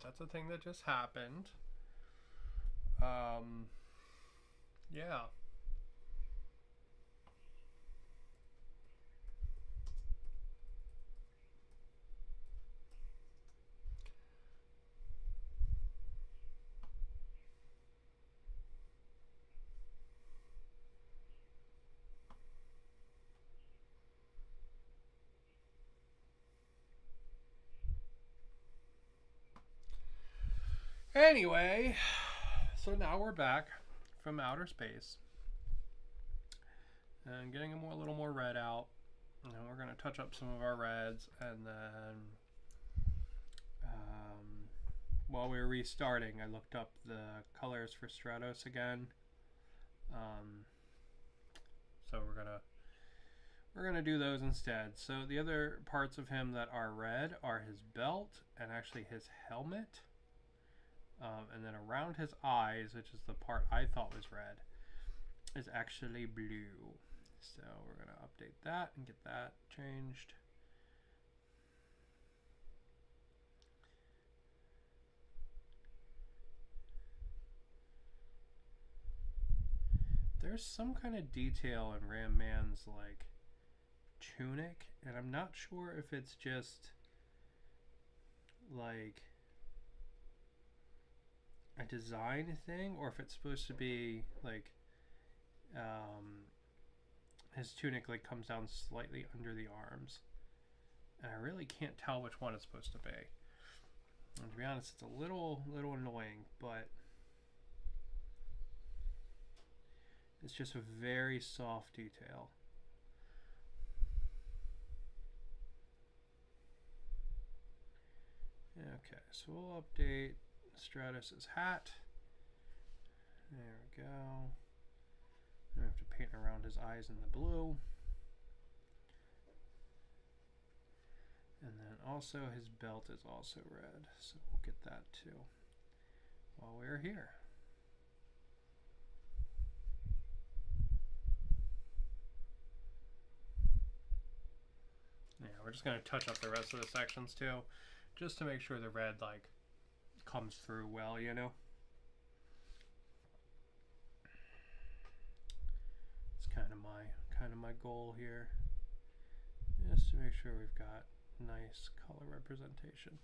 That's a thing that just happened. Yeah. Anyway, so now we're back from outer space and getting a little more red out. And we're going to touch up some of our reds, and then while we were restarting, I looked up the colors for Stratos again. So we're gonna do those instead. So the other parts of him that are red are his belt and actually his helmet. And then around his eyes, which is the part I thought was red, is actually blue. So we're going to update that and get that changed. There's some kind of detail in Ram Man's like tunic, and I'm not sure if it's just like a design thing or if it's supposed to be like his tunic like comes down slightly under the arms, and I really can't tell which one it's supposed to be. And to be honest, it's a little annoying, but it's just a very soft detail. Okay, so we'll update Stratos' hat. There we go. I have to paint around his eyes in the blue. And then also his belt is also red, so we'll get that too while we're here. Yeah, we're just going to touch up the rest of the sections too, just to make sure the red like comes through well, you know. It's kind of my goal here, just to make sure we've got nice color representation.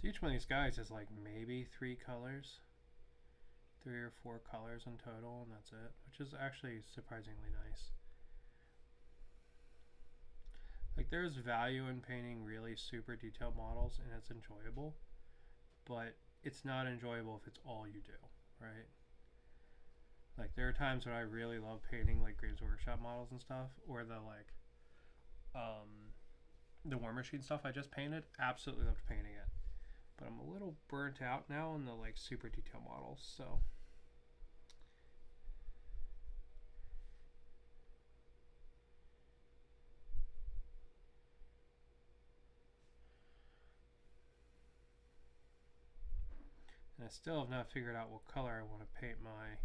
So each one of these guys is like maybe 3 colors, 3 or 4 colors in total, and that's it, which is actually surprisingly nice. Like, there's value in painting really super detailed models, and it's enjoyable, but it's not enjoyable if it's all you do, right? Like, there are times when I really love painting like Games Workshop models and stuff, or the like the War Machine stuff I just painted. Absolutely loved painting it, but I'm a little burnt out now on the like super detail models, so and I still have not figured out what color I want to paint my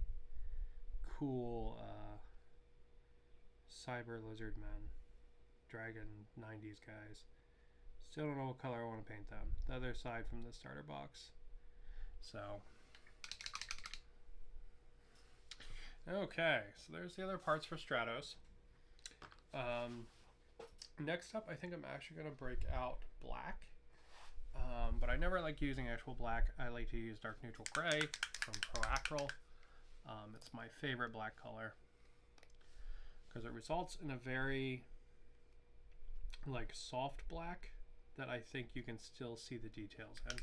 cool cyber lizard men, dragon 90s guys. Still don't know what color I want to paint them. The other side from the starter box. So okay, so there's the other parts for Stratos. Next up, I think I'm actually going to break out black. But I never like using actual black. I like to use dark neutral gray from Proacryl. It's my favorite black color because it results in a very like soft black that I think you can still see the details in.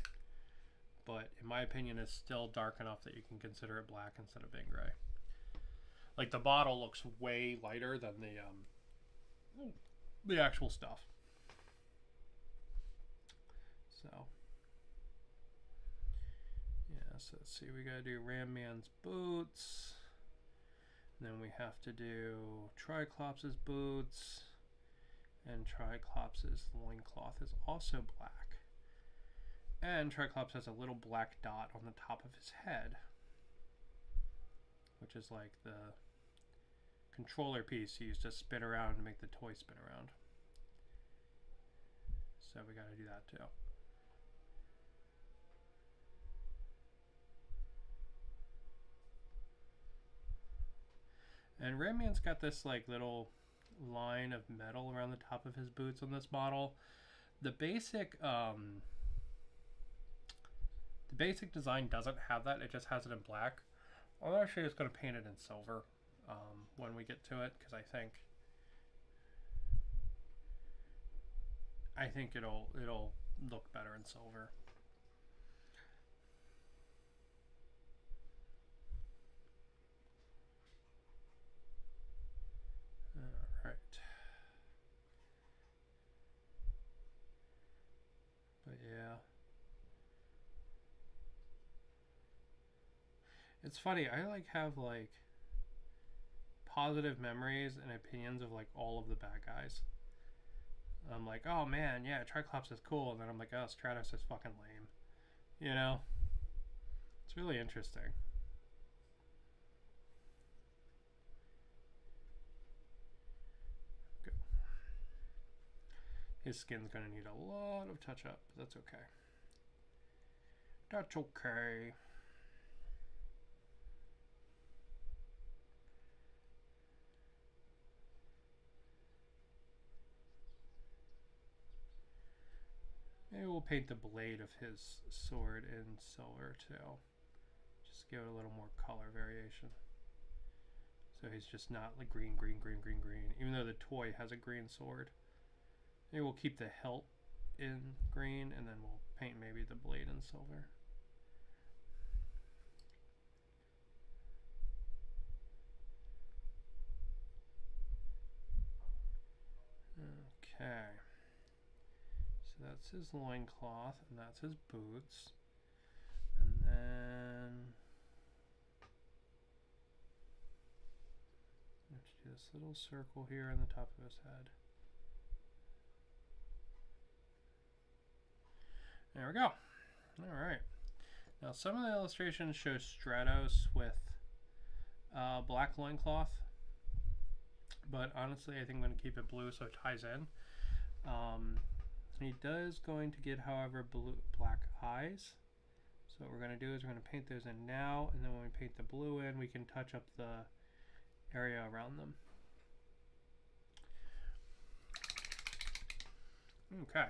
But in my opinion, it's still dark enough that you can consider it black instead of being gray. Like, the bottle looks way lighter than the actual stuff. So yeah, so let's see, we gotta do Ram Man's boots, and then we have to do Triclops' boots, and Triclops' loincloth is also black, and Triclops has a little black dot on the top of his head, which is like the controller piece he used to spin around to make the toy spin around. So we got to do that too. And Ramman's got this like little line of metal around the top of his boots on this model. The basic design doesn't have that. It just has it in black. I'm actually just going to paint it in silver when we get to it, because I think it'll look better in silver. All right. But yeah. It's funny, I like have like positive memories and opinions of like all of the bad guys. I'm like, oh man, yeah, Triclops is cool, and then I'm like, oh, Stratos is fucking lame. You know? It's really interesting. Go. His skin's gonna need a lot of touch up, but that's okay. That's okay. Maybe we'll paint the blade of his sword in silver too. Just give it a little more color variation. So he's just not like green, green, green, green, green. Even though the toy has a green sword. Maybe we'll keep the hilt in green, and then we'll paint maybe the blade in silver. Okay. So that's his loincloth, and that's his boots. And then I have to do this little circle here on the top of his head. There we go. All right. Now some of the illustrations show Stratos with black loincloth, but honestly I think I'm going to keep it blue so it ties in. He does going to get, however, black eyes. So what we're going to do is we're going to paint those in now, and then when we paint the blue in, we can touch up the area around them. Okay.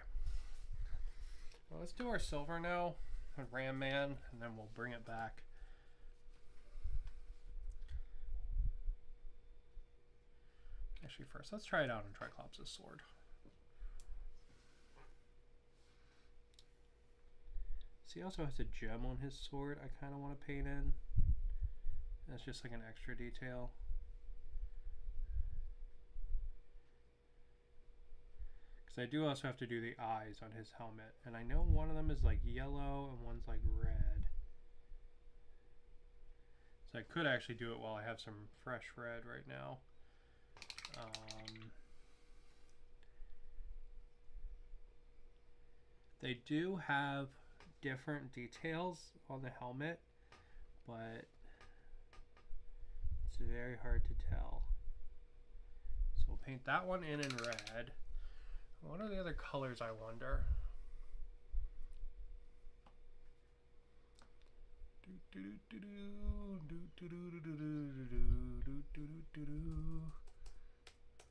Well, let's do our silver now with Ramman, and then we'll bring it back. Actually, first, let's try it out on Triclops' sword. See, he also has a gem on his sword I kind of want to paint in. That's just like an extra detail. Because I do also have to do the eyes on his helmet. And I know one of them is like yellow and one's like red. So I could actually do it while I have some fresh red right now. They do have different details on the helmet, but it's very hard to tell. So we'll paint that one in red. What are the other colors, I wonder?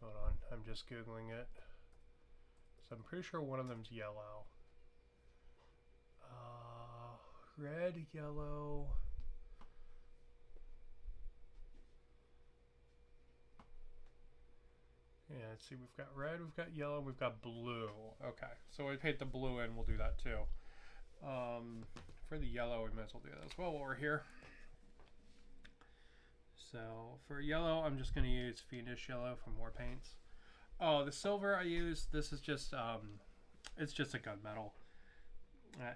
Hold on, I'm just Googling it. So I'm pretty sure one of them's yellow. Red, yellow. Yeah, let's see, we've got red, we've got yellow, we've got blue. Okay, so we paint the blue in, we'll do that too. For the yellow, we might as well do that as well while we're here. So for yellow, I'm just going to use Fiendish Yellow from War Paints. Oh, the silver I use, this is just, it's just a gunmetal.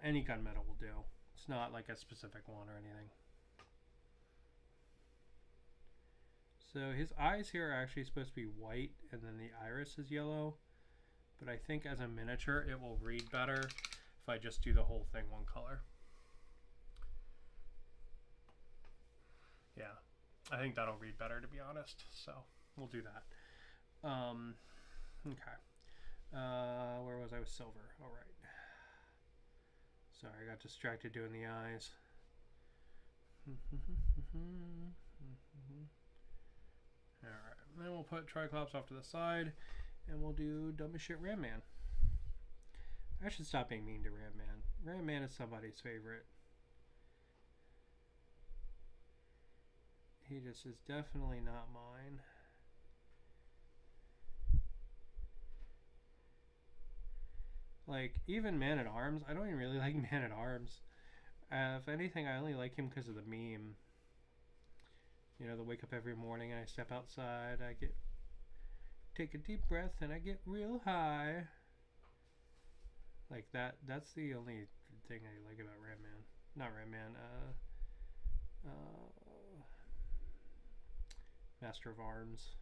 Any gunmetal will do. It's not like a specific one or anything. So his eyes here are actually supposed to be white, and then the iris is yellow. But I think as a miniature, it will read better if I just do the whole thing one color. Yeah, I think that'll read better, to be honest. So we'll do that. Okay. Where was I with silver? All right. Sorry, I got distracted doing the eyes. Alright, then we'll put triclops off to the side, and we'll do dumb as shit Ram Man. I should stop being mean to Ram Man. Ram Man is somebody's favorite. He just is definitely not mine. Like, even Man-at-Arms, I don't even really like Man-at-Arms. If anything, I only like him because of the meme. You know, the wake up every morning and I step outside, take a deep breath and I get real high. Like that's the only thing I like about Ram Man. Not Ram Man, Master of Arms.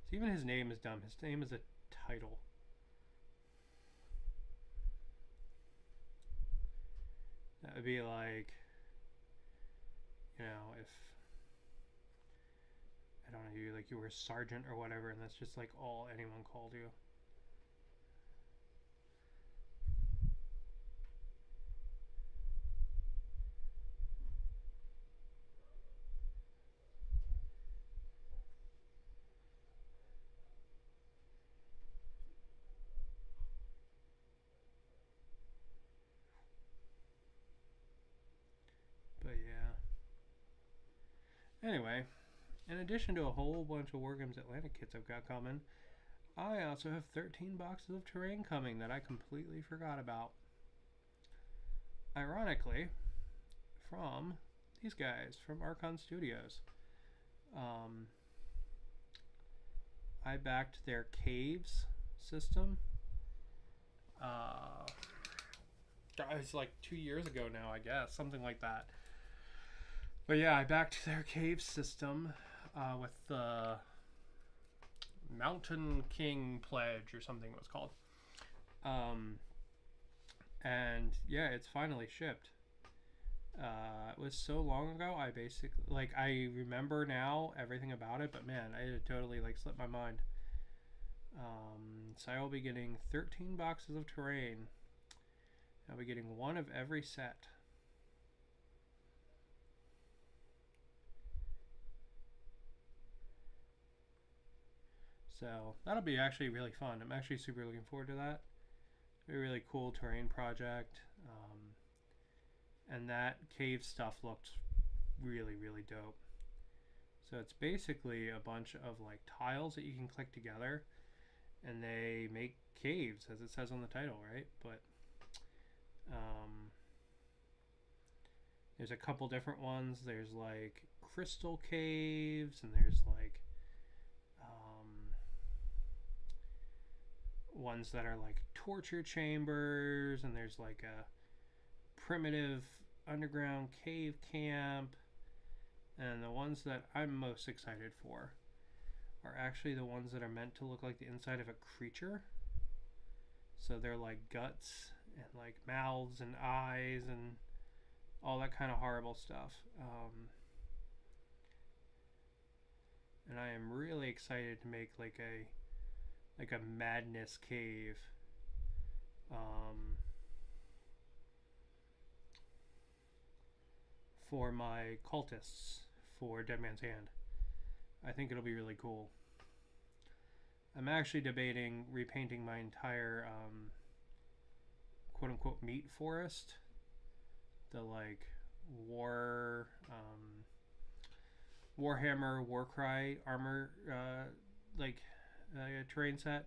So even his name is dumb. His name is a title. That would be like, you know, if I don't know, you were a sergeant or whatever, and that's just like all anyone called you. But yeah. Anyway, in addition to a whole bunch of Wargames Atlantic kits I've got coming, I also have 13 boxes of terrain coming that I completely forgot about. Ironically, from these guys from Archon Studios. I backed their Caves system. It's like 2 years ago now, I guess, something like that. But yeah, I backed their Caves system with the Mountain King Pledge or something it was called. And yeah, it's finally shipped. It was so long ago, I basically, like, I remember now everything about it, but man, it totally, like, slipped my mind. So I will be getting 13 boxes of terrain. I'll be getting one of every set. So that'll be actually really fun. I'm actually super looking forward to that. It'll be a really cool terrain project. And that cave stuff looked really, really dope. So it's basically a bunch of like tiles that you can click together and they make caves, as it says on the title, right? But there's a couple different ones. There's like crystal caves, and there's like ones that are like torture chambers, and there's like a primitive underground cave camp. And the ones that I'm most excited for are actually the ones that are meant to look like the inside of a creature. So they're like guts and like mouths and eyes and all that kind of horrible stuff. And I am really excited to make like a madness cave. For my cultists for Dead Man's Hand. I think it'll be really cool. I'm actually debating repainting my entire quote-unquote meat forest. The like Warhammer Warcry armor terrain set.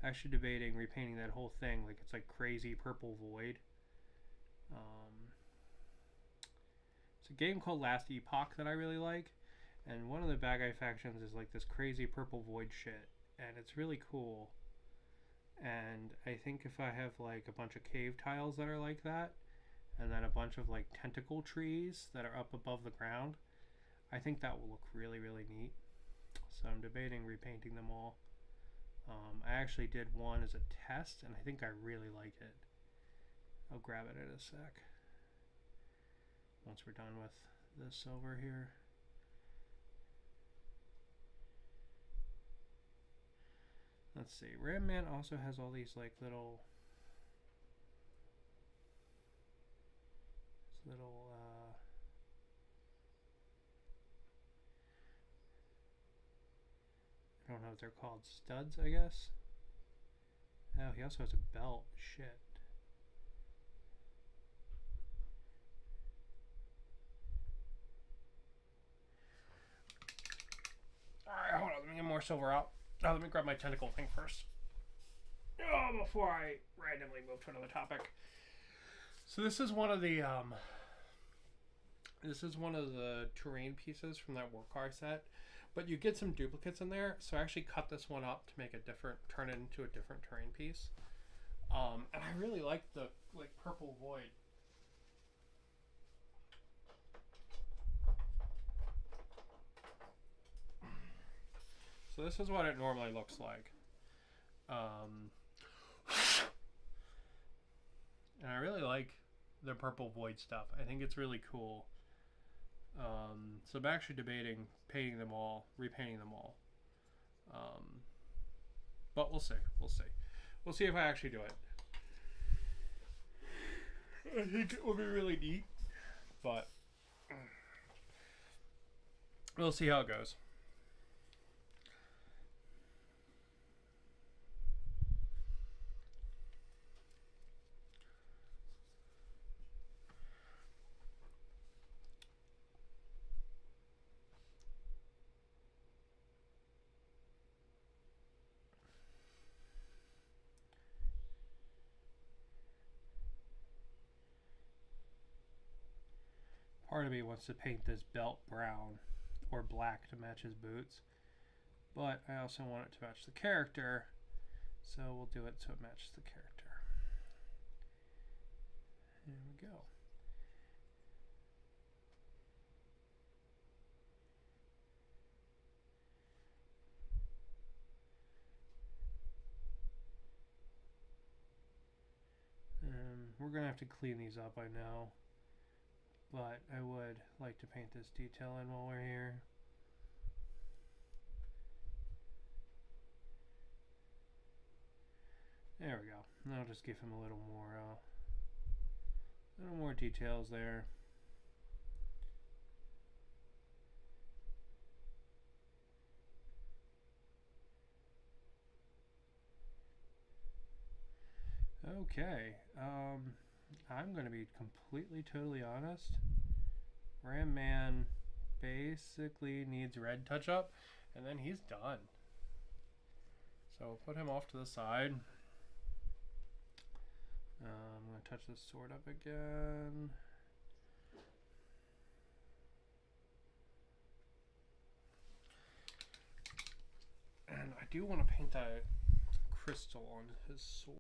Actually debating repainting that whole thing like it's like crazy purple void. It's a game called Last Epoch that I really like, and one of the bad guy factions is like this crazy purple void shit, and it's really cool. And I think if I have like a bunch of cave tiles that are like that, and then a bunch of like tentacle trees that are up above the ground, I think that will look really, really neat. So I'm debating repainting them all. I actually did one as a test, and I think I really like it. I'll grab it in a sec. Once we're done with the silver here. Let's see. Ram Man also has all these like little I don't know what they're called. Studs, I guess. Oh, he also has a belt. Shit. Alright, hold on. Let me get more silver out. Oh, let me grab my tentacle thing first. Oh, before I randomly move to another topic. So this is one of the terrain pieces from that war car set, but you get some duplicates in there. So I actually cut this one up to make turn it into a different terrain piece. And I really like the purple void. So this is what it normally looks like. And I really like the purple void stuff. I think it's really cool. So I'm actually debating painting them all, repainting them all. But we'll see. We'll see if I actually do it. I think it will be really neat, but we'll see how it goes. Part of me wants to paint this belt brown or black to match his boots, but I also want it to match the character, so we'll do it so it matches the character. There we go. We're gonna have to clean these up, I know, but I would like to paint this detail in while we're here. There we go. And I'll just give him a little more details there. Okay, I'm going to be completely, totally honest. Ram Man basically needs red touch-up, and then he's done. So we'll put him off to the side. I'm going to touch this sword up again. And I do want to paint that crystal on his sword.